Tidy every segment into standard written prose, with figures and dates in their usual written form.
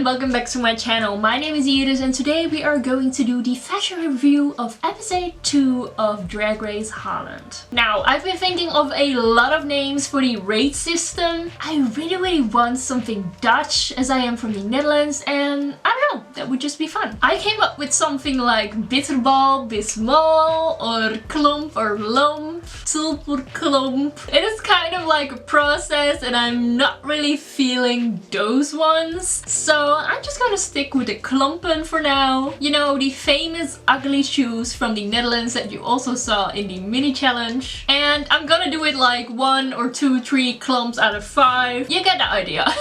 and welcome back to my channel. My name is Iris and today we are going to do the fashion review of episode 2 of Drag Race Holland. Now, I've been thinking of a lot of names for the race system. I really want something Dutch as I am from the Netherlands and I don't know, that would just be fun. I came up with something like bitterbal, bismol, or klomp or lomp, tulperklomp. It is kind of like a process and I'm not really feeling those ones. So I'm just gonna stick with the klompen for now. You know, the famous ugly shoes from the Netherlands that you also saw in the mini challenge. And I'm gonna do it like 1 or 2, 3 klomps out of 5. You get the idea.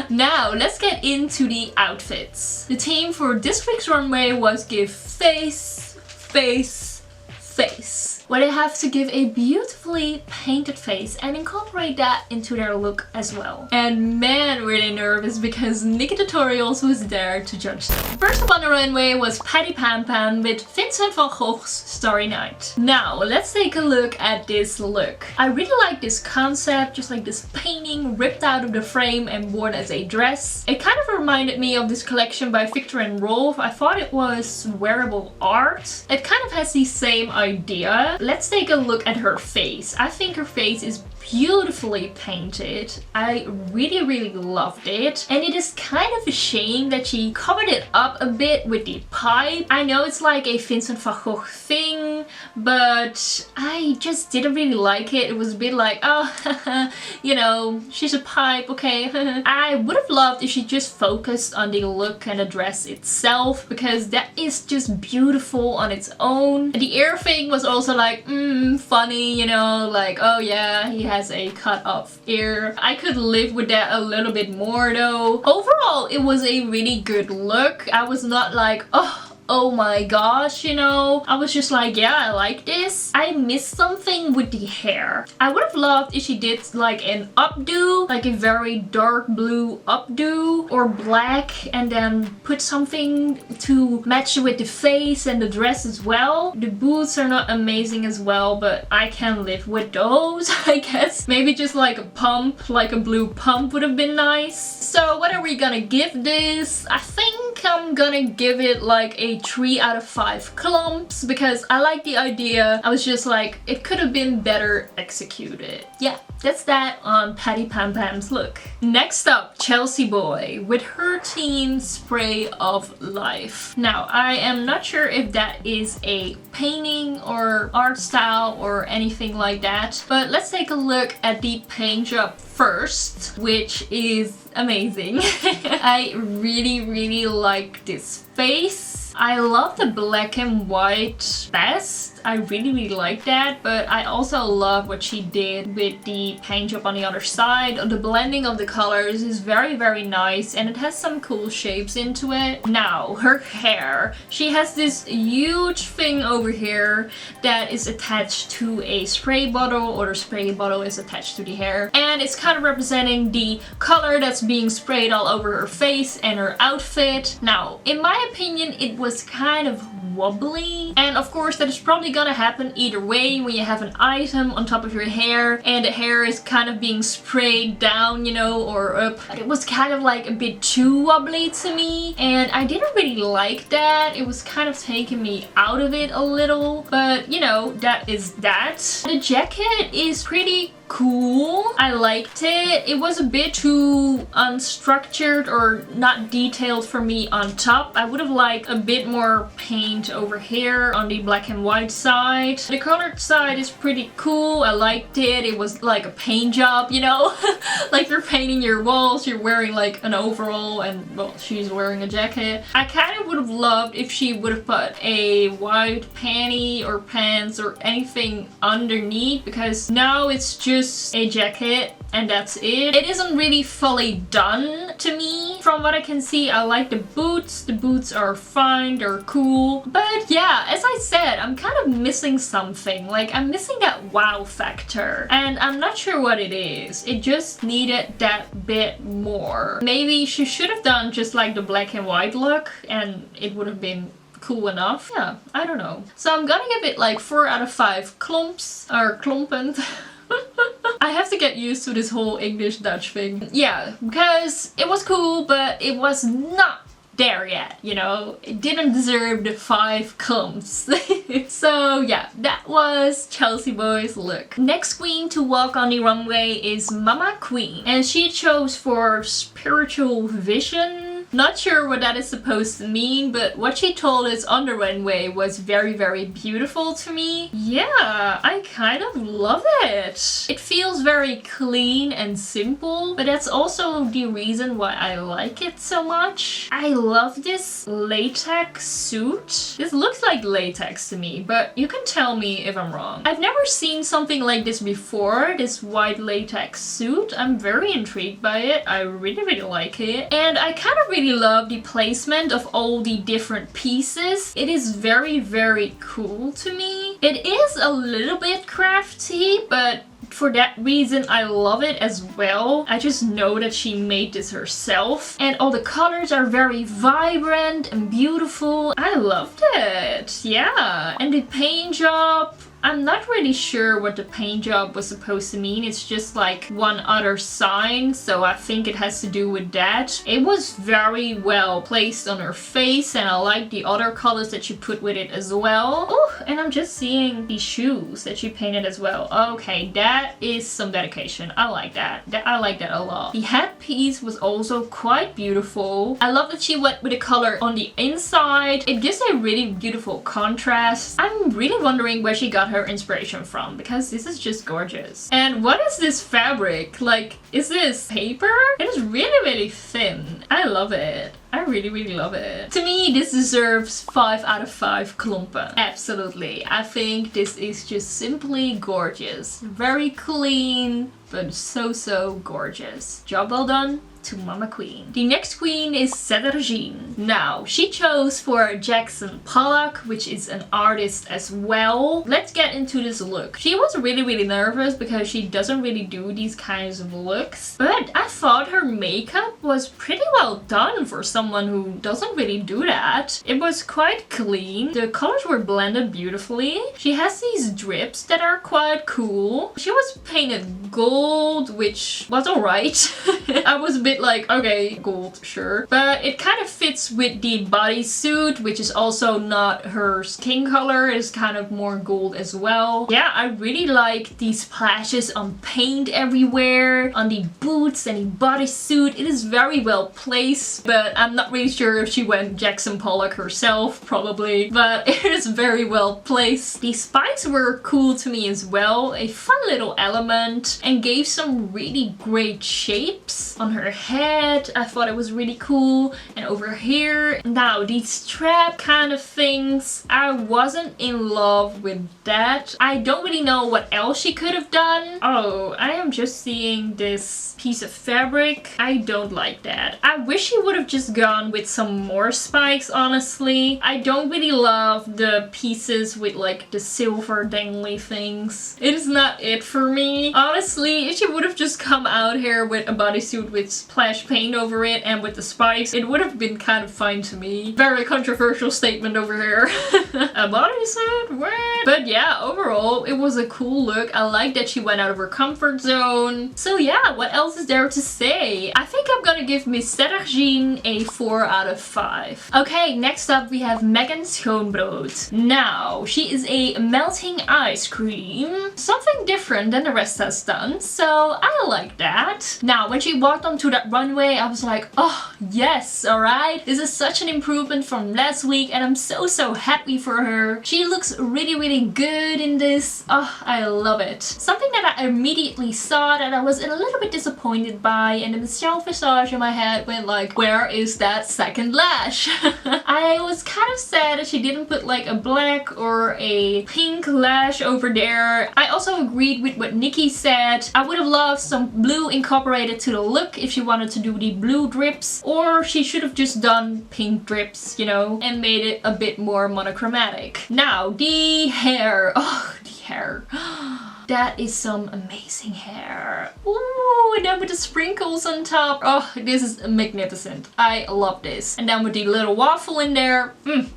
Now let's get into the outfits. The theme for this week's runway was give face, face, face. Where they have to give a beautifully painted face and incorporate that into their look as well. And man, were they nervous because Nikki Tutorials was there to judge them. First up on the runway was Patty Pam Pam with Vincent van Gogh's Starry Night. Now, let's take a look at this look. I really like this concept, just like this painting ripped out of the frame and worn as a dress. It kind of reminded me of this collection by Victor and Rolf. I thought it was wearable art. It kind of has the same idea. Let's take a look at her face. I think her face is beautifully painted. I really loved it. And it is kind of a shame that she covered it up a bit with the pipe. I know it's like a Vincent van Gogh thing, but I just didn't really like it. It was a bit like, oh, you know, she's a pipe, okay. I would have loved if she just focused on the look and the dress itself, because that is just beautiful on its own. The ear thing was also like, funny, you know, like, oh yeah, he has a cut off ear. I could live with that a little bit more though. Overall, it was a really good look. I was not like, oh my gosh, you know. I was just like, yeah, I like this. I missed something with the hair. I would have loved if she did like an updo, like a very dark blue updo or black, and then put something to match with the face and the dress as well. The boots are not amazing as well, but I can live with those, I guess. Maybe just like a pump, like a blue pump would have been nice. So what are we gonna give this? I think I'm gonna give it like a 3 out of 5 klomps because I like the idea. I was just like, it could have been better executed. Yeah, that's that on Patty Pam Pam's look. Next up, Chelsea Boy with her team Spray of Life. Now, I am not sure if that is a painting or art style or anything like that, but let's take a look at the paint job first, which is amazing. I really like this face. I love the black and white best. I really like that, but I also love what she did with the paint job on the other side. The blending of the colors is very nice and it has some cool shapes into it. Now, her hair. She has this huge thing over here that is attached to a spray bottle, or the spray bottle is attached to the hair. And it's kind of representing the color that's being sprayed all over her face and her outfit. Now, in my opinion, it was kind of wobbly, and of course that is probably gonna happen either way when you have an item on top of your hair and the hair is kind of being sprayed down, you know, or up. But it was kind of like a bit too wobbly to me and I didn't really like that. It was kind of taking me out of it a little, but you know, that is that. The jacket is pretty cool. I liked it. It was a bit too unstructured or not detailed for me on top. I would have liked a bit more paint over here on the black and white side. The colored side is pretty cool. I liked it. It was like a paint job, you know? Like you're painting your walls, you're wearing like an overall and, well, she's wearing a jacket. I kind of would have loved if she would have put a white panty or pants or anything underneath, because now it's just a jacket and that's it. It isn't really fully done to me. From what I can see, I like the boots. The boots are fine, they're cool. But yeah, as I said, I'm kind of missing something. Like, I'm missing that wow factor. And I'm not sure what it is. It just needed that bit more. Maybe she should have done just like the black and white look and it would have been cool enough. Yeah, I don't know. So I'm gonna give it like 4 out of 5 klomps or klompen. I have to get used to this whole English-Dutch thing. Yeah, because it was cool, but it was not there yet, you know? It didn't deserve the 5 clumps. So yeah, that was Chelsea Boy's look. Next queen to walk on the runway is Mama Queen. And she chose for spiritual vision. Not sure what that is supposed to mean, but what she told us on the runway was very, very beautiful to me. Yeah, I kind of love it. It feels very clean and simple, but that's also the reason why I like it so much. I love this latex suit. This looks like latex to me, but you can tell me if I'm wrong. I've never seen something like this before, this white latex suit. I'm very intrigued by it. I really, really like it. And I kind of really love the placement of all the different pieces. It is very, very cool to me. It is a little bit crafty, but for that reason I love it as well. I just know that she made this herself. And all the colors are very vibrant and beautiful. I loved it. Yeah. And the paint job, I'm not really sure what the paint job was supposed to mean. It's just like one other sign, so I think it has to do with that. It was very well placed on her face, and I like the other colors that she put with it as well. Oh, and I'm just seeing the shoes that she painted as well. Okay, that is some dedication. I like that. I like that a lot. The headpiece was also quite beautiful. I love that she went with the color on the inside. It gives a really beautiful contrast. I'm really wondering where she got her inspiration from, because this is just gorgeous. And what is this fabric? Like, is this paper? It is really, really thin. I love it. I really, really love it. To me, this deserves 5 out of 5 klompen. Absolutely. I think this is just simply gorgeous. Very clean, but so, so gorgeous. Job well done to Mama Queen. The next queen is Cederjean. Now, she chose for Jackson Pollock, which is an artist as well. Let's get into this look. She was really, really nervous because she doesn't really do these kinds of looks, but I thought her makeup was pretty well done for someone who doesn't really do that. It was quite clean. The colors were blended beautifully. She has these drips that are quite cool. She was painted gold, which was alright. I was a bit like, okay, gold, sure. But it kind of fits with the bodysuit, which is also not her skin color. It's kind of more gold as well. Yeah, I really like these splashes on paint everywhere, on the boots and the bodysuit. It is very well placed, but I'm not really sure if she went Jackson Pollock herself, probably. But it is very well placed. The spikes were cool to me as well. A fun little element, and gave some really great shapes on her head. I thought it was really cool. And over here, now these strap kind of things, I wasn't in love with that. I don't really know what else she could have done. Oh, I am just seeing this piece of fabric. I don't like that. I wish she would have just gone with some more spikes, honestly. I don't really love the pieces with like the silver dangly things. It is not it for me. Honestly, if she would have just come out here with a bodysuit with splash paint over it and with the spikes, it would have been kind of fine to me. Very controversial statement over here. A bodysuit? What? But yeah, overall, it was a cool look. I like that she went out of her comfort zone. So yeah, what else is there to say? I think I'm gonna give Miss Cederjean a 4 out of 5. Okay, next up we have Megan Schoonbrood. Now, she is a melting ice cream. Something different than the rest has done, so I like that. Now, when she walked onto that runway, I was like, oh yes, alright. This is such an improvement from last week, and I'm so, so happy for her. She looks really, really good in this. Oh, I love it. Something that I immediately saw that I was a little bit disappointed by, and the self-visage in my head went like, where is that second lash? I was kind of sad that she didn't put like a black or a pink lash over there. I also agreed with what Nikki said. I would have loved some blue incorporated to the look if she wanted to do the blue drips, or she should have just done pink drips, you know, and made it a bit more monochromatic. Now, the hair. Oh, the hair. that is some amazing hair. Ooh, and then with the sprinkles on top. Oh, this is magnificent. I love this. And then with the little waffle in there,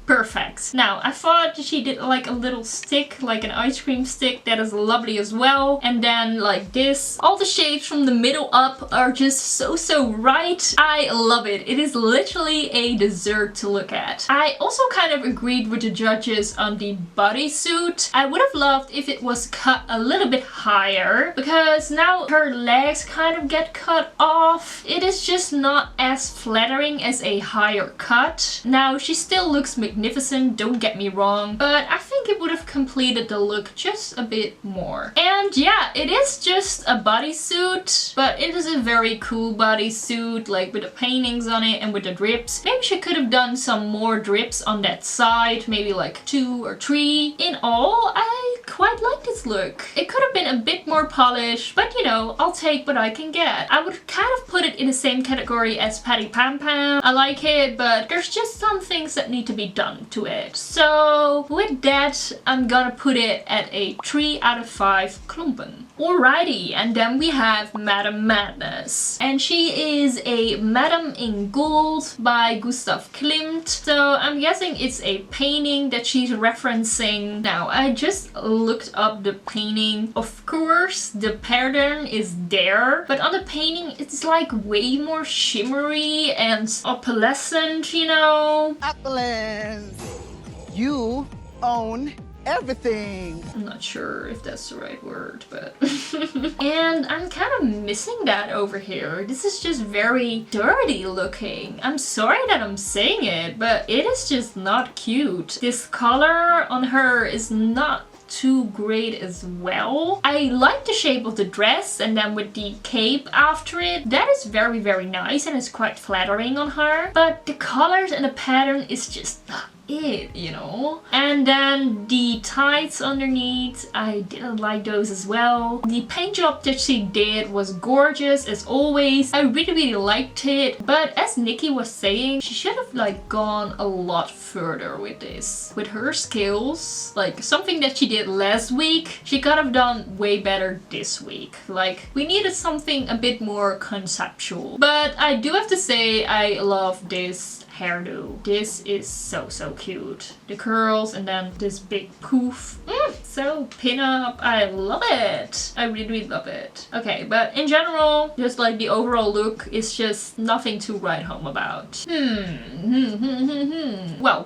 perfect. Now, I thought she did like a little stick, like an ice cream stick. That is lovely as well. And then like this. All the shapes from the middle up are just so right. I love it. It is literally a dessert to look at. I also kind of agreed with the judges on the bodysuit. I would have loved if it was cut a little bit higher because now her legs kind of get cut off. It is just not as flattering as a higher cut. Now she still looks magnificent, don't get me wrong, but I think it would have completed the look just a bit more. And yeah, it is just a bodysuit, but it is a very cool bodysuit, like with the paintings on it and with the drips. Maybe she could have done some more drips on that side, maybe like 2 or 3. In all, I quite like this look. It could have been a bit more polished, but you know, I'll take what I can get. I would kind of put it in the same category as Patty Pam Pam. I like it, but there's just some things that need to be done to it. So with that, I'm gonna put it at a 3 out of 5 klompen. Alrighty, and then we have Madame Madness. And she is a Madame in Gold by Gustav Klimt. So I'm guessing it's a painting that she's referencing. Now, I just looked up the painting. Of course, the pattern is there, but on the painting, it's like way more shimmery and opalescent, you know? Opulence! You own everything. I'm not sure if that's the right word, but and I'm kind of missing that over here. This is just very dirty looking. I'm sorry that I'm saying it, but it is just not cute. This color on her is not too great as well. I like the shape of the dress, and then with the cape after it, that is very nice and it's quite flattering on her, but the colors and the pattern is just not it, you know? And then the tights underneath, I didn't like those as well. The paint job that she did was gorgeous as always. I really liked it, but as Nikki was saying, she should have like gone a lot further with this. With her skills, like something that she did last week, she could have done way better this week. Like we needed something a bit more conceptual. But I do have to say, I love this hairdo. This is so cute. The curls and then this big poof. So pin-up. I love it. I really love it. Okay, but in general, just like the overall look is just nothing to write home about. Well,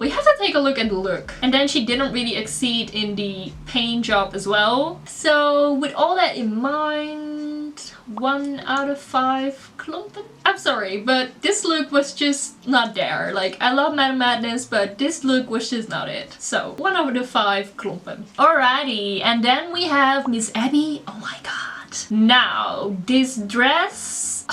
we have to take a look at the look. And then she didn't really exceed in the paint job as well. So with all that in mind, 1 out of 5 klompen. I'm sorry, but this look was just not there. Like, I love Madame Madness, but this look was just not it. So, 1 out of 5 klompen. Alrighty, and then we have Miss Abby. Oh my god. Now, this dress...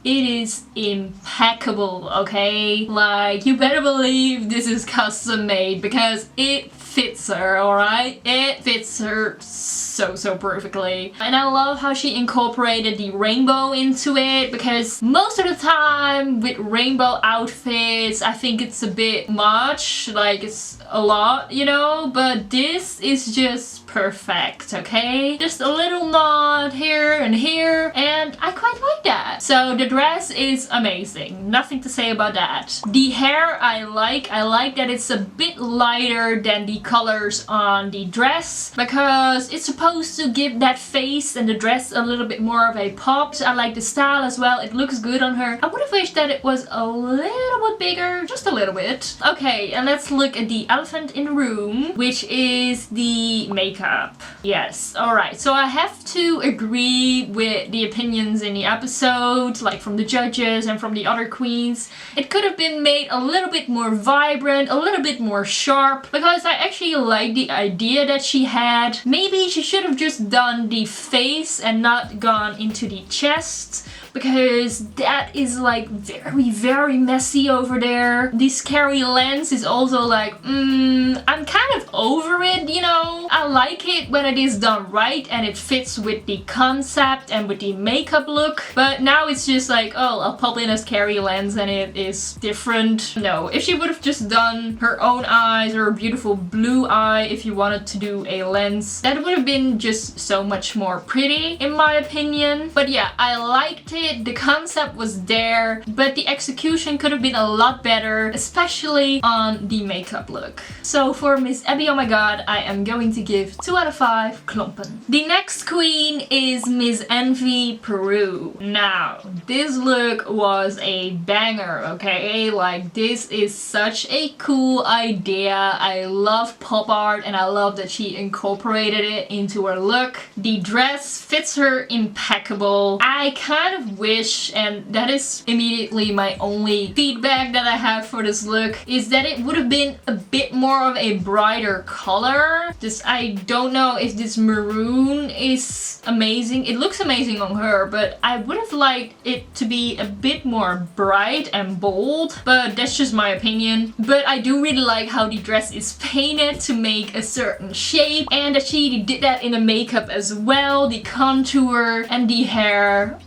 it is impeccable, okay? Like, you better believe this is custom made because it fits her, alright? It fits her so perfectly. And I love how she incorporated the rainbow into it, because most of the time with rainbow outfits, I think it's a bit much, like it's a lot, you know? But this is just perfect, okay? Just a little nod here and here, and I quite like that. So the dress is amazing. Nothing to say about that. The hair I like that it's a bit lighter than the colors on the dress, because it's supposed to give that face and the dress a little bit more of a pop. I like the style as well. It looks good on her. I would have wished that it was a little bit bigger, just a little bit. Okay, and let's look at the elephant in the room, which is the makeup. Yes, alright. So I have to agree with the opinions in the episode, like from the judges and from the other queens. It could have been made a little bit more vibrant, a little bit more sharp, because I actually like the idea that she had. Maybe she should have just done the face and not gone into the chest. because that is like very messy over there. The scary lens is also like, I'm kind of over it, you know. I like it when it is done right and it fits with the concept and with the makeup look, but now it's just like, oh, I'll pop in a scary lens and it is different. No, if she would have just done her own eyes or a beautiful blue eye, if you wanted to do a lens, that would have been just so much more pretty in my opinion. But yeah, I liked it. The concept was there, but the execution could have been a lot better, especially on the makeup look. So for Miss Abby, oh my god, I am going to give 2 out of 5 klompen. The next queen is Miss Envy Peru. Now, this look was a banger, okay? Like, this is such a cool idea. I love pop art and I love that she incorporated it into her look. The dress fits her impeccable. I kind of wish, and that is immediately my only feedback that I have for this look, is that it would have been a bit more of a brighter color. I don't know if this maroon is amazing. It looks amazing on her, but I would have liked it to be a bit more bright and bold, but that's just my opinion. But I do really like how the dress is painted to make a certain shape, and that she did that in the makeup as well. The contour and the hair.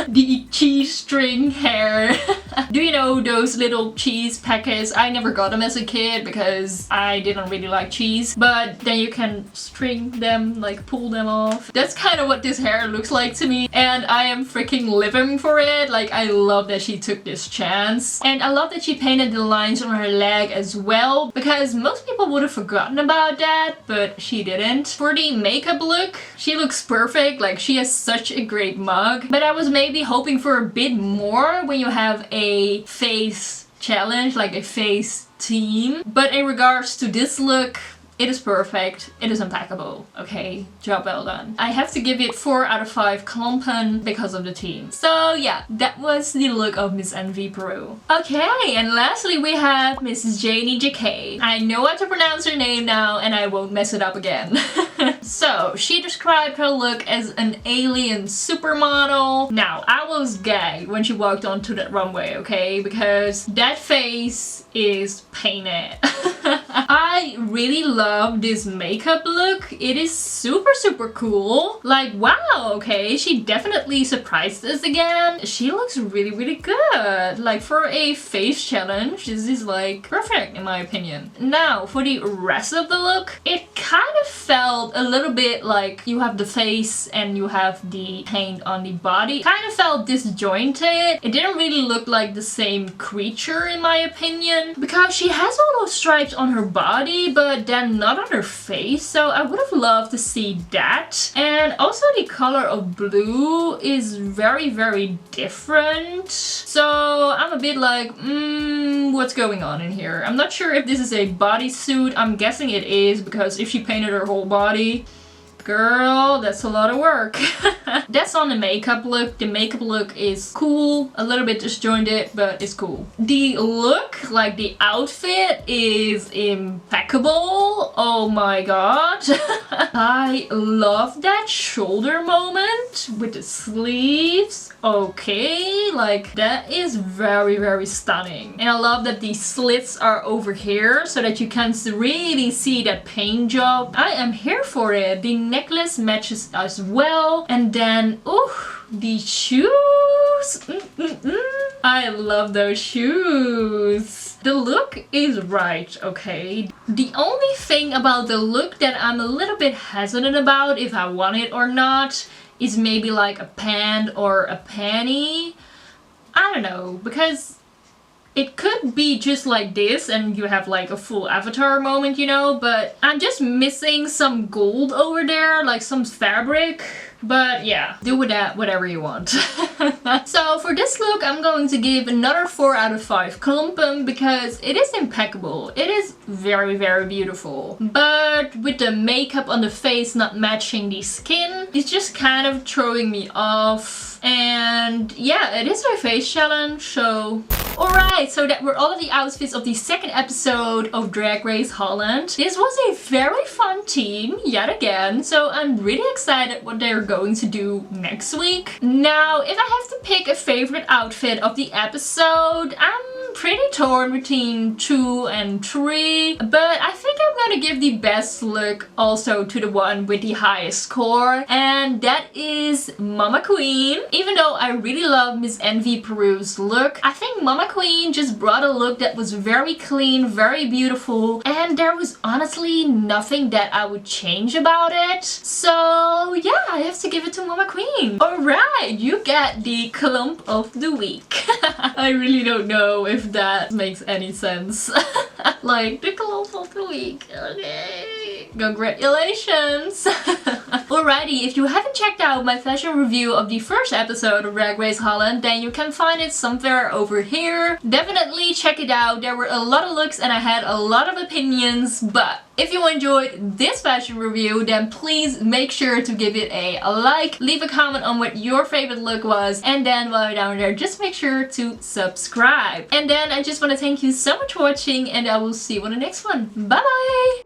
The cheese string hair. Do you know those little cheese packets? I never got them as a kid because I didn't really like cheese, but then you can string them, like pull them off. That's kind of what this hair looks like to me, and I am freaking living for it. Like, I love that she took this chance, and I love that she painted the lines on her leg as well, because most people would have forgotten about that, but she didn't. For the makeup look, she looks perfect. Like, she has such a great mug, but I was maybe hoping for a bit more when you have a face challenge, like a face team. But in regards to this look, it is perfect. It is impeccable. Okay, job well done. I have to give it 4 out of 5 klompen because of the team. So yeah, that was the look of Miss Envy Peru. Okay, and lastly we have Mrs. Janie JK. I know how to pronounce her name now and I won't mess it up again. So, she described her look as an alien supermodel. Now, I was gagged when she walked onto that runway, okay? Because that face is painted. I really love this makeup look. It is super cool. Like, wow, okay, she definitely surprised us again. She looks really good. Like, for a face challenge, this is like perfect in my opinion. Now, for the rest of the look, it kind of felt a little bit like you have the face and you have the paint on the body. Kind of felt disjointed. It didn't really look like the same creature in my opinion, because she has all those stripes on her body but then not on her face, so I would have loved to see that. And also the color of blue is very different, so I'm a bit like, what's going on in here? I'm not sure if this is a bodysuit. I'm guessing it is, because if she painted her whole body, girl, that's a lot of work. That's on the makeup look. The makeup look is cool, a little bit disjointed, but it's cool. The look, like the outfit, is impeccable. Oh my god. I love that shoulder moment with the sleeves. Okay, like that is very stunning. And I love that the slits are over here so that you can really see that paint job. I am here for it. The necklace matches as well, and then the shoes. I love those shoes. The look is right, okay? The only thing about the look that I'm a little bit hesitant about, if I want it or not, is maybe like a pant or a panty. I don't know, because it could be just like this and you have like a full avatar moment, you know, but I'm just missing some gold over there, like some fabric. But yeah, do with that whatever you want. So for this look, I'm going to give another 4 out of 5 klompen because it is impeccable. It is very beautiful. But with the makeup on the face not matching the skin, it's just kind of throwing me off. And yeah, it is my face challenge, so... Alright, so that were all of the outfits of the second episode of Drag Race Holland. This was a very fun team, yet again, so I'm really excited what they're going to do next week. Now, if I have to pick a favorite outfit of the episode, I'm pretty torn between 2 and 3, but I think I'm gonna give the best look also to the one with the highest score, and that is Mama Queen. Even though I really love Miss Envy Peru's look, I think Mama Queen just brought a look that was very clean, very beautiful, and there was honestly nothing that I would change about it. So yeah, I have to give it to Mama Queen. Alright, you get the clump of the week. I really don't know if that makes any sense. Like, the clump of the week. Okay. Congratulations. Alrighty, if you haven't checked out my fashion review of the first episode of Drag Race Holland, then you can find it somewhere over here. Definitely check it out. There were a lot of looks and I had a lot of opinions, but if you enjoyed this fashion review, then please make sure to give it a like, leave a comment on what your favorite look was, and then while you're down there, just make sure to subscribe. And then I just want to thank you so much for watching, and I will see you on the next one. Bye bye!